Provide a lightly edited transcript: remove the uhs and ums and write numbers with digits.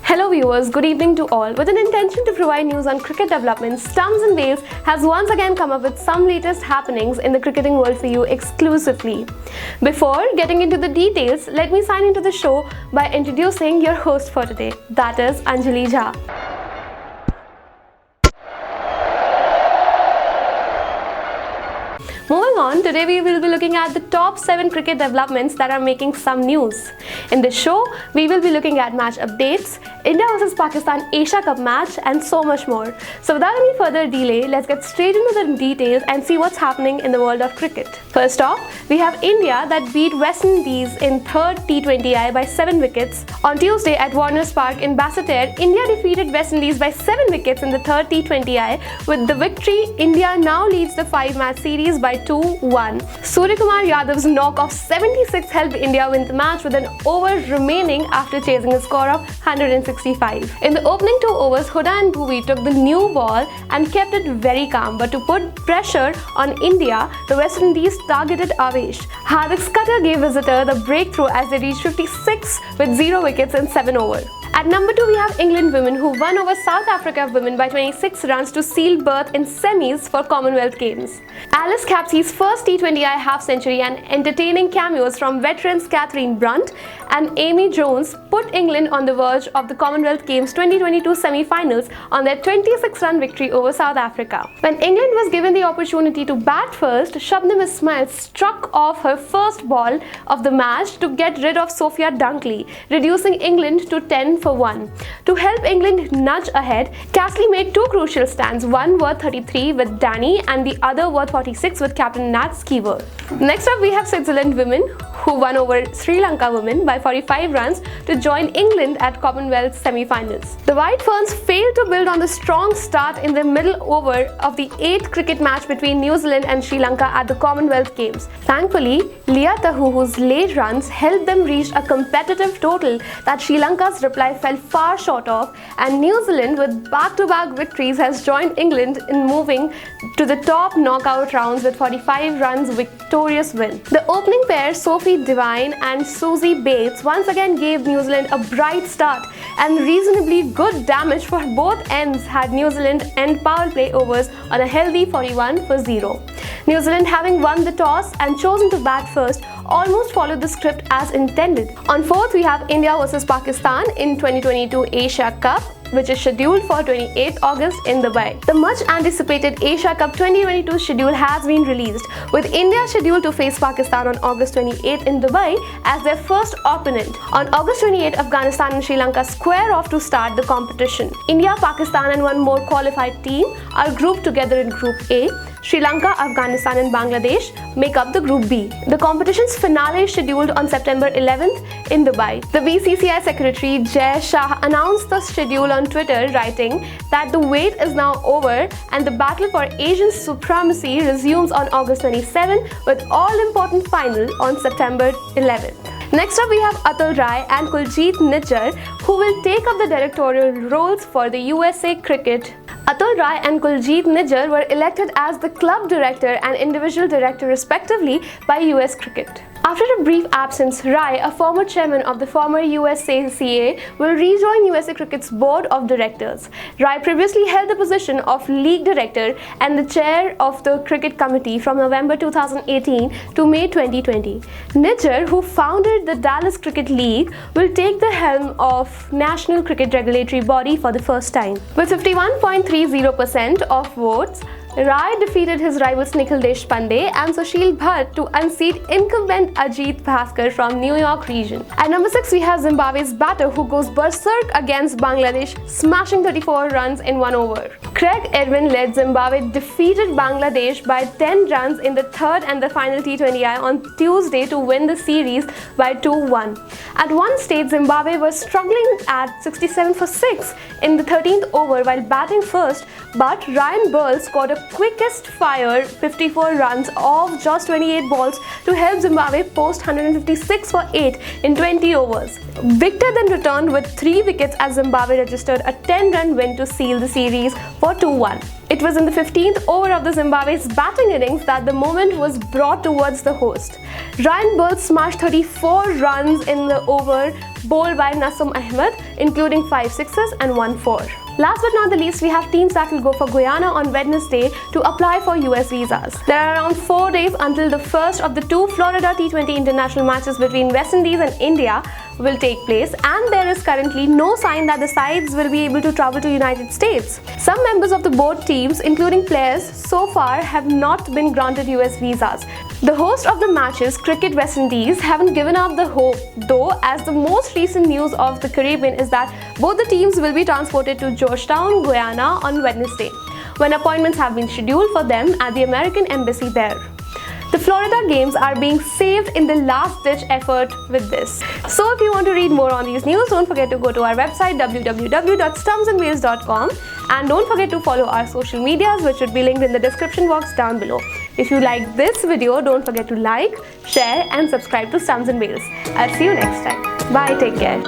Hello viewers, good evening to all. With an intention to provide news on cricket developments, Stumps and Bails has once again come up with some latest happenings in the cricketing world for you exclusively. Before getting into the details, let me sign into the show by introducing your host for today, that is Anjali Jha. Moving on, today we will be looking at the top 7 cricket developments that are making some news. In this show, we will be looking at match updates, India vs Pakistan Asia Cup match and so much more. So without any further delay, let's get straight into the details and see what's happening in the world of cricket. First off, we have India that beat West Indies in third T20I by 7 wickets. On Tuesday at Warner's Park in Basseterre, India defeated West Indies by 7 wickets in the third T20I. With the victory, India now leads the 5-match series by 2-1. Suryakumar Yadav's knock of 76 helped India win the match with an over remaining after chasing a score of 165. In the opening 2 overs, Huda and Bhuvi took the new ball and kept it very calm, but to put pressure on India, the West Indies targeted Avesh. Hardik's cutter gave visitor the breakthrough as they reached 56 with 0 wickets in 7 overs. At number 2, we have England women who won over South Africa women by 26 runs to seal berth in semis for Commonwealth Games. Alice Capsey's first T20I half-century and entertaining cameos from veterans Catherine Brunt and Amy Jones put England on the verge of the Commonwealth Games 2022 semi-finals on their 26-run victory over South Africa. When England was given the opportunity to bat first, Shabnam Ismail struck off her first ball of the match to get rid of Sophia Dunkley, reducing England to 10-for-1. To help England nudge ahead, Castley made 2 crucial stands, one worth 33 with Danny and the other worth 46 with captain Nat Skeever. Next up, we have Switzerland women who won over Sri Lanka women by 45 runs to join England at Commonwealth semi-finals. The White Ferns failed to build on the strong start in the middle over of the 8th cricket match between New Zealand and Sri Lanka at the Commonwealth Games. Thankfully, Leah Tahuhu's late runs helped them reach a competitive total that Sri Lanka's reply fell far short of, and New Zealand with back-to-back victories has joined England in moving to the top knockout rounds with 45 runs victorious win. The opening pair, Sophie Devine and Suzie Bates, once again gave New Zealand a bright start, and reasonably good damage for both ends had New Zealand end power play overs on a healthy 41-for-0. New Zealand, having won the toss and chosen to bat first, almost followed the script as intended. On 4th, we have India vs Pakistan in 2022 Asia Cup, which is scheduled for 28th August in Dubai. The much anticipated Asia Cup 2022 schedule has been released, with India scheduled to face Pakistan on August 28th in Dubai as their first opponent. On August 28th, Afghanistan and Sri Lanka square off to start the competition. India, Pakistan and one more qualified team are grouped together in Group A. Sri Lanka, Afghanistan and Bangladesh make up the Group B. The competition's finale is scheduled on September 11th in Dubai. The BCCI Secretary Jay Shah announced the schedule on Twitter, writing that the wait is now over and the battle for Asian supremacy resumes on August 27 with all-important final on September 11th. Next up, we have Atul Rai and Kuljit Nijjar, who will take up the directorial roles for the USA Cricket. Atul Rai and Kuljit Nijjar were elected as the club director and individual director respectively by US Cricket. After a brief absence, Rai, a former chairman of the former USACA, will rejoin USA Cricket's board of directors. Rai previously held the position of league director and the chair of the cricket committee from November 2018 to May 2020. Nijjar, who founded the Dallas Cricket League, will take the helm of National Cricket Regulatory Body for the first time. With 51.30% of votes, Rai defeated his rivals Nikhil Deshpande and Sushil Bhatt to unseat incumbent Ajit Bhaskar from New York region. At number 6, we have Zimbabwe's batter who goes berserk against Bangladesh, smashing 34 runs in 1 over. Craig Edwin-led Zimbabwe defeated Bangladesh by 10 runs in the third and the final T20I on Tuesday to win the series by 2-1. At one stage, Zimbabwe was struggling at 67 for 6 in the 13th over while batting first, but Ryan Burl scored a quickest fire 54 runs off just 28 balls to help Zimbabwe post 156 for 8 in 20 overs. Victor then returned with 3 wickets as Zimbabwe registered a 10-run win to seal the series for 2-1. It was in the 15th over of the Zimbabwe's batting innings that the moment was brought towards the host. Ryan Bulls smashed 34 runs in the over bowled by Nasim Ahmed, including 5 sixes and 1 4. Last but not the least, we have teams that will go for Guyana on Wednesday to apply for US visas. There are around 4 days until the first of the 2 Florida T20 international matches between West Indies and India will take place, and there is currently no sign that the sides will be able to travel to United States. Some members of the both teams, including players, so far have not been granted US visas. The host of the matches, Cricket West Indies, haven't given up the hope, though, as the most recent news of the Caribbean is that both the teams will be transported to Georgetown, Guyana on Wednesday, when appointments have been scheduled for them at the American Embassy there. The Florida games are being saved in the last-ditch effort with this. So if you want to read more on these news, don't forget to go to our website www.stumpsandbails.com, and don't forget to follow our social medias, which should be linked in the description box down below. If you like this video, don't forget to like, share and subscribe to Stumps and Bails. I'll see you next time. Bye, take care.